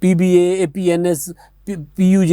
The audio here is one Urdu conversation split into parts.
PBA, APNS, PUJ,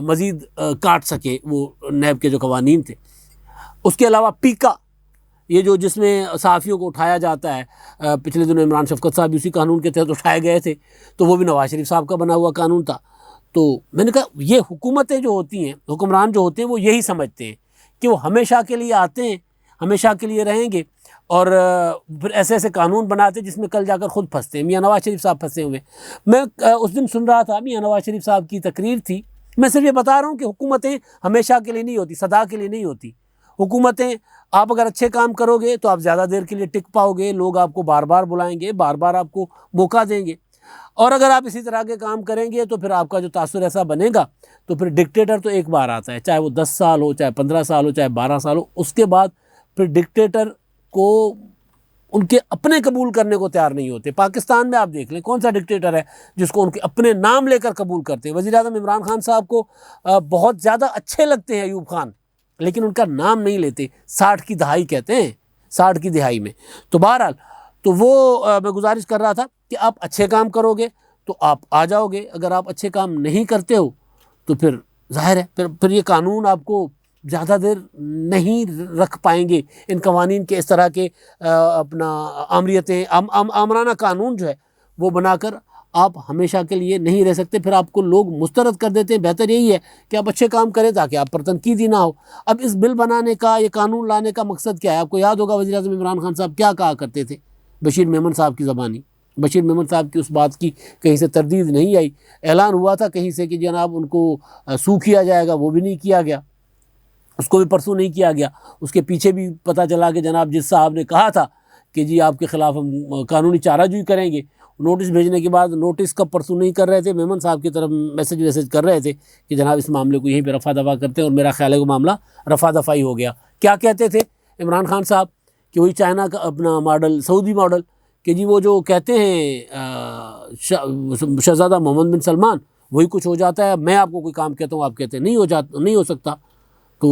مزید کاٹ سکے وہ نیب کے جو قوانین تھے۔ اس کے علاوہ پیکا، یہ جو جس میں صحافیوں کو اٹھایا جاتا ہے، پچھلے دنوں عمران شفقت صاحب اسی قانون کے تحت اٹھائے گئے تھے، تو وہ بھی نواز شریف صاحب کا بنا ہوا قانون تھا۔ تو میں نے کہا یہ حکومتیں جو ہوتی ہیں، حکمران جو ہوتے ہیں، وہ یہی سمجھتے ہیں کہ وہ ہمیشہ کے لیے آتے ہیں، ہمیشہ کے لیے رہیں گے، اور پھر ایسے ایسے قانون بناتے ہیں جس میں کل جا کر خود پھنستے ہیں۔ میاں نواز شریف صاحب پھنسے ہوئے۔ میں اس دن سن رہا تھا، میاں نواز شریف صاحب کی تقریر تھی۔ میں صرف یہ بتا رہا ہوں کہ حکومتیں ہمیشہ کے لیے نہیں ہوتی، سدا کے لیے نہیں ہوتی۔ حکومتیں، آپ اگر اچھے کام کرو گے تو آپ زیادہ دیر کے لیے ٹک پاؤ گے، لوگ آپ کو بار بار بلائیں گے، بار بار آپ کو موقع دیں گے، اور اگر آپ اسی طرح کے کام کریں گے تو پھر آپ کا جو تاثر ایسا بنے گا، تو پھر ڈکٹیٹر تو ایک بار آتا ہے، چاہے وہ 10 سال ہو، چاہے 15 سال ہو، چاہے 12 سال ہو، اس کے بعد پھر ڈکٹیٹر کو ان کے اپنے قبول کرنے کو تیار نہیں ہوتے۔ پاکستان میں آپ دیکھ لیں کون سا ڈکٹیٹر ہے جس کو ان کے اپنے نام لے کر قبول کرتے ہیں۔ وزیر اعظم عمران خان صاحب کو بہت زیادہ اچھے لگتے ہیں ایوب خان، لیکن ان کا نام نہیں لیتے۔ 60 کی دہائی کہتے ہیں، 60 کی دہائی میں۔ تو بہرحال تو وہ میں گزارش کر رہا تھا کہ آپ اچھے کام کرو گے تو آپ آ جاؤ گے، اگر آپ اچھے کام نہیں کرتے ہو تو پھر ظاہر ہے پھر یہ قانون آپ کو زیادہ دیر نہیں رکھ پائیں گے۔ ان قوانین کے اس طرح کے اپنا آمریتیں، آمرانہ قانون جو ہے وہ بنا کر آپ ہمیشہ کے لیے نہیں رہ سکتے، پھر آپ کو لوگ مسترد کر دیتے ہیں۔ بہتر یہی ہے کہ آپ اچھے کام کریں تاکہ آپ پر تنقید ہی نہ ہو۔ اب اس بل بنانے کا، یہ قانون لانے کا مقصد کیا ہے؟ آپ کو یاد ہوگا وزیر اعظم عمران خان صاحب کیا کہا کرتے تھے بشیر میمن صاحب کی زبانی۔ بشیر میمن صاحب کی اس بات کی کہیں سے تردید نہیں آئی، اعلان ہوا تھا کہیں سے کہ جناب ان کو سو کیا جائے گا، وہ بھی نہیں کیا گیا، اس کو بھی پرسوں نہیں کیا گیا۔ اس کے پیچھے بھی پتہ چلا کہ جناب جس صاحب نے کہا تھا کہ جی آپ کے خلاف ہم قانونی چارہ جوئی کریں گے، نوٹس بھیجنے کے بعد نوٹس کا پرسوں نہیں کر رہے تھے، میمن صاحب کی طرف میسج کر رہے تھے کہ جناب اس معاملے کو یہیں پہ رفع دفع کرتے ہیں، اور میرا خیال ہے وہ معاملہ رفع دفع ہی ہو گیا۔ کیا کہتے تھے عمران خان صاحب کہ وہی چائنا کا اپنا ماڈل، سعودی ماڈل، کہ جی وہ جو کہتے ہیں شہزادہ محمد بن سلمان وہی کچھ ہو جاتا ہے، میں آپ کو کوئی کام کہتا ہوں آپ کہتے ہیں نہیں ہو سکتا۔ تو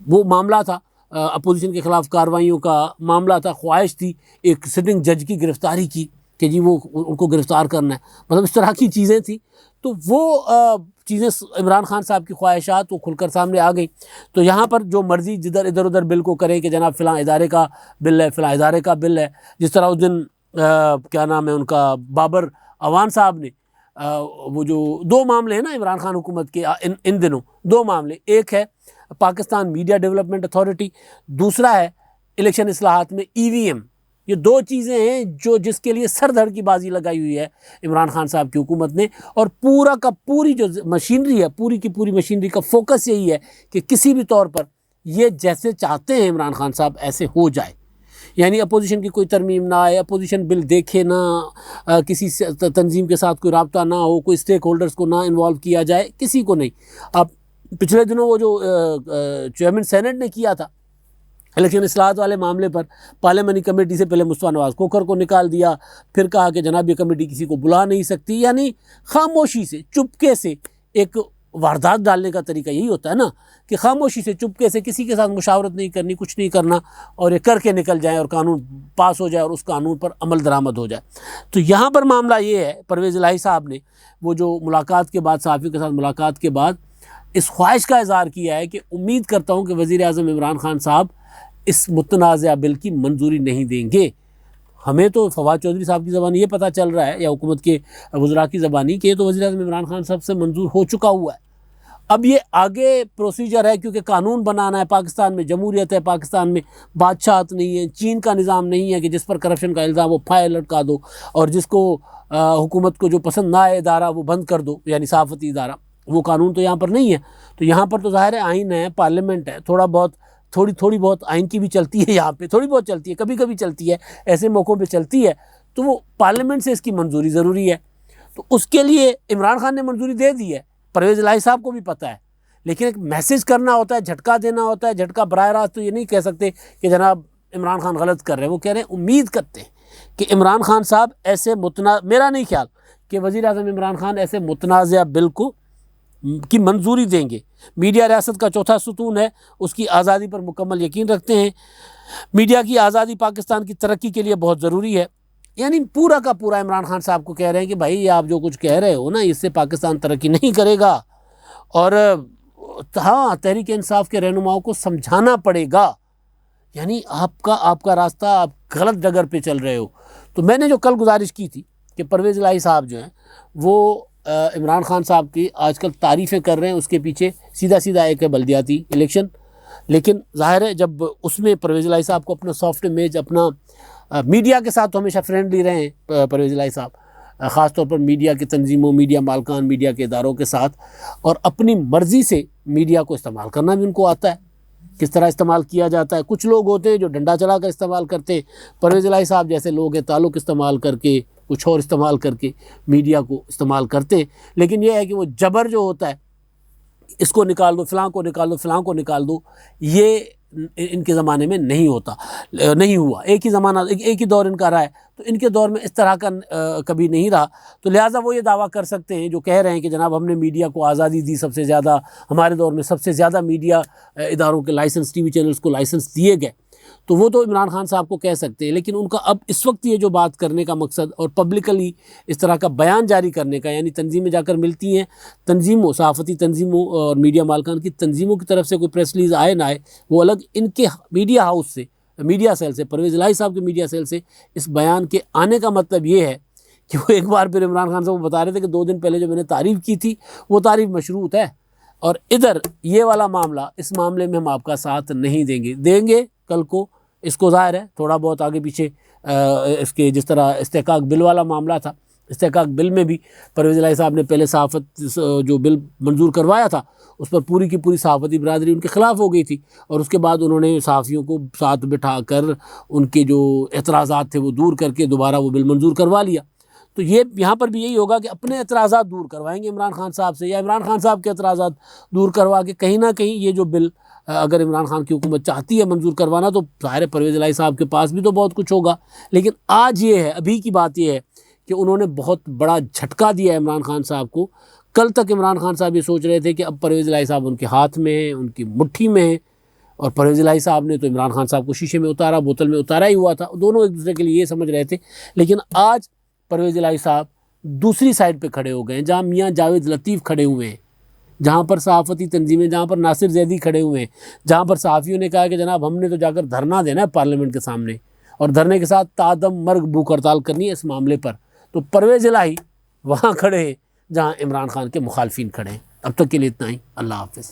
وہ معاملہ تھا اپوزیشن کے خلاف کارروائیوں کا معاملہ تھا، خواہش تھی ایک سٹنگ جج کی گرفتاری کی کہ جی وہ ان کو گرفتار کرنا ہے، مطلب اس طرح کی چیزیں تھیں۔ تو وہ چیزیں عمران خان صاحب کی خواہشات وہ کھل کر سامنے آ گئیں۔ تو یہاں پر جو مرضی جدھر ادھر ادھر بل کو کریں کہ جناب فلاں ادارے کا بل ہے، فلاں ادارے کا بل ہے، جس طرح اس دن کیا نام ہے ان کا، بابر اعوان صاحب نے وہ جو 2 معاملے ہیں نا عمران خان حکومت کے ان دنوں، 2 معاملے، ایک ہے پاکستان میڈیا ڈیولپمنٹ اتھارٹی، دوسرا ہے الیکشن اصلاحات میں EVM۔ یہ 2 چیزیں ہیں جس کے لیے سر دھڑ کی بازی لگائی ہوئی ہے عمران خان صاحب کی حکومت نے، اور پوری جو مشینری ہے، پوری کی پوری مشینری کا فوکس یہی ہے کہ کسی بھی طور پر یہ جیسے چاہتے ہیں عمران خان صاحب ایسے ہو جائے، یعنی اپوزیشن کی کوئی ترمیم نہ آئے، اپوزیشن بل دیکھے نہ، کسی تنظیم کے ساتھ کوئی رابطہ نہ ہو، کوئی اسٹیک ہولڈرز کو نہ انوالو کیا جائے، کسی کو نہیں۔ اب پچھلے دنوں وہ جو چیئرمین سینٹ نے کیا تھا الیکشن اصلاحات والے معاملے پر، پارلیمانی کمیٹی سے پہلے مصطفیٰ نواز کھوکھر کو نکال دیا، پھر کہا کہ جناب یہ کمیٹی کسی کو بلا نہیں سکتی، یعنی خاموشی سے، چپکے سے ایک واردات ڈالنے کا طریقہ یہی ہوتا ہے نا کہ خاموشی سے، چپکے سے، کسی کے ساتھ مشاورت نہیں کرنی، کچھ نہیں کرنا، اور یہ کر کے نکل جائیں اور قانون پاس ہو جائے اور اس قانون پر عمل درآمد ہو جائے۔ تو یہاں پر معاملہ یہ ہے، پرویز الہی صاحب نے وہ جو ملاقات کے بعد، صحافیوں کے ساتھ ملاقات کے بعد اس خواہش کا اظہار کیا ہے کہ امید کرتا ہوں کہ وزیر اعظم عمران خان صاحب اس متنازعہ بل کی منظوری نہیں دیں گے۔ ہمیں تو فواد چودھری صاحب کی زبانی یہ پتہ چل رہا ہے، یا حکومت کے وزراء کی زبانی، کہ یہ تو وزیر اعظم عمران خان صاحب سے منظور ہو چکا ہوا ہے۔ اب یہ آگے پروسیجر ہے، کیونکہ قانون بنانا ہے، پاکستان میں جمہوریت ہے، پاکستان میں بادشاہت نہیں ہے، چین کا نظام نہیں ہے کہ جس پر کرپشن کا الزام وہ پھائے لٹکا دو، اور جس کو حکومت کو جو پسند نہ آئے ادارہ وہ بند کر دو، یعنی صحافتی ادارہ۔ وہ قانون تو یہاں پر نہیں ہے۔ تو یہاں پر تو ظاہر ہے آئین ہے، پارلیمنٹ ہے، تھوڑی بہت آئین کی بھی چلتی ہے، یہاں پہ تھوڑی بہت چلتی ہے، کبھی کبھی چلتی ہے، ایسے موقعوں پہ چلتی ہے، تو وہ پارلیمنٹ سے اس کی منظوری ضروری ہے۔ تو اس کے لیے عمران خان نے منظوری دے دی ہے، پرویز الہی صاحب کو بھی پتہ ہے، لیکن ایک میسج کرنا ہوتا ہے، جھٹکا دینا ہوتا ہے۔ جھٹکا براہ راست تو یہ نہیں کہہ سکتے کہ جناب عمران خان غلط کر رہے ہیں، وہ کہہ رہے ہیں امید کرتے ہیں کہ عمران خان صاحب ایسے میرا نہیں خیال کہ وزیر اعظم عمران خان ایسے متنازعہ بل کی منظوری دیں گے۔ میڈیا ریاست کا چوتھا ستون ہے، اس کی آزادی پر مکمل یقین رکھتے ہیں۔ میڈیا کی آزادی پاکستان کی ترقی کے لیے بہت ضروری ہے، یعنی پورا کا پورا عمران خان صاحب کو کہہ رہے ہیں کہ بھائی آپ جو کچھ کہہ رہے ہو نا، اس سے پاکستان ترقی نہیں کرے گا، اور ہاں تحریک انصاف کے رہنماؤں کو سمجھانا پڑے گا، یعنی آپ کا راستہ، آپ غلط ڈگر پہ چل رہے ہو۔ تو میں نے جو کل گزارش کی تھی کہ پرویز الہی صاحب جو ہیں وہ عمران خان صاحب کی آج کل تعریفیں کر رہے ہیں، اس کے پیچھے سیدھا ایک ہے بلدیاتی الیکشن، لیکن ظاہر ہے جب اس میں پرویز الہی صاحب کو اپنا سافٹ امیج، اپنا میڈیا کے ساتھ تو ہمیشہ فرینڈلی رہے ہیں پرویز الہی صاحب، خاص طور پر میڈیا کی تنظیموں، میڈیا مالکان، میڈیا کے اداروں کے ساتھ، اور اپنی مرضی سے میڈیا کو استعمال کرنا بھی ان کو آتا ہے، کس طرح استعمال کیا جاتا ہے۔ کچھ لوگ ہوتے ہیں جو ڈنڈا چلا کر استعمال کرتے ہیں، پرویز الہی صاحب جیسے لوگ ہیں تعلق استعمال کر کے، کچھ اور استعمال کر کے میڈیا کو استعمال کرتے ہیں، لیکن یہ ہے کہ وہ جبر جو ہوتا ہے، اس کو نکال دو، فلاں کو نکال دو، فلاں کو نکال دو، یہ ان کے زمانے میں نہیں ہوا۔ ایک ہی زمانہ، ایک ہی دور ان کا رہا ہے، تو ان کے دور میں اس طرح کا کبھی نہیں رہا، تو لہٰذا وہ یہ دعویٰ کر سکتے ہیں جو کہہ رہے ہیں کہ جناب ہم نے میڈیا کو آزادی دی، سب سے زیادہ ہمارے دور میں سب سے زیادہ میڈیا اداروں کے لائسنس، ٹی وی چینلز کو لائسنس دیے گئے، تو وہ تو عمران خان صاحب کو کہہ سکتے ہیں، لیکن ان کا اب اس وقت یہ جو بات کرنے کا مقصد اور پبلکلی اس طرح کا بیان جاری کرنے کا، یعنی تنظیمیں جا کر ملتی ہیں، تنظیموں، صحافتی تنظیموں اور میڈیا مالکان کی تنظیموں کی طرف سے کوئی پریس ریلیز آئے نہ آئے، وہ الگ، ان کے میڈیا ہاؤس سے، میڈیا سیل سے، پرویز الہی صاحب کے میڈیا سیل سے اس بیان کے آنے کا مطلب یہ ہے کہ وہ ایک بار پھر عمران خان صاحب کو بتا رہے تھے کہ 2 دن پہلے جو میں نے تعریف کی تھی وہ تعریف مشروط ہے، اور ادھر یہ والا معاملہ، اس معاملے میں ہم آپ کا ساتھ نہیں دیں گے کل کو، اس کو ظاہر ہے تھوڑا بہت آگے پیچھے اس کے، جس طرح استحقاق بل والا معاملہ تھا، استحقاق بل میں بھی پرویز الہی صاحب نے پہلے صحافت جو بل منظور کروایا تھا اس پر پوری کی پوری صحافتی برادری ان کے خلاف ہو گئی تھی، اور اس کے بعد انہوں نے صحافیوں کو ساتھ بٹھا کر ان کے جو اعتراضات تھے وہ دور کر کے دوبارہ وہ بل منظور کروا لیا۔ تو یہ یہاں پر بھی یہی ہوگا کہ اپنے اعتراضات دور کروائیں گے عمران خان صاحب سے، یا عمران خان صاحب کے اعتراضات دور کروا کے کہیں نہ کہیں یہ جو بل اگر عمران خان کی حکومت چاہتی ہے منظور کروانا، تو ظاہر پرویز الہی صاحب کے پاس بھی تو بہت کچھ ہوگا، لیکن آج یہ ہے، ابھی کی بات یہ ہے کہ انہوں نے بہت بڑا جھٹکا دیا ہے عمران خان صاحب کو۔ کل تک عمران خان صاحب یہ سوچ رہے تھے کہ اب پرویز الہی صاحب ان کے ہاتھ میں ہیں، ان کی مٹھی میں ہیں، اور پرویز الہی صاحب نے تو عمران خان صاحب کو شیشے میں اتارا، بوتل میں اتارا ہی ہوا تھا، دونوں ایک دوسرے کے لیے یہ سمجھ رہے تھے، لیکن آج پرویز الہی صاحب دوسری سائڈ پہ کھڑے ہو گئے ہیں، جہاں میاں جاوید لطیف کھڑے ہوئے ہیں، جہاں پر صحافتی تنظیمیں، جہاں پر ناصر زیدی کھڑے ہوئے ہیں، جہاں پر صحافیوں نے کہا کہ جناب ہم نے تو جا کر دھرنا دینا ہے پارلیمنٹ کے سامنے، اور دھرنے کے ساتھ تعدم مرگ بھوک ہڑتال کرنی ہے اس معاملے پر، تو پرویز الہی وہاں کھڑے ہیں جہاں عمران خان کے مخالفین کھڑے ہیں۔ اب تک کے لیے اتنا ہی، اللہ حافظ۔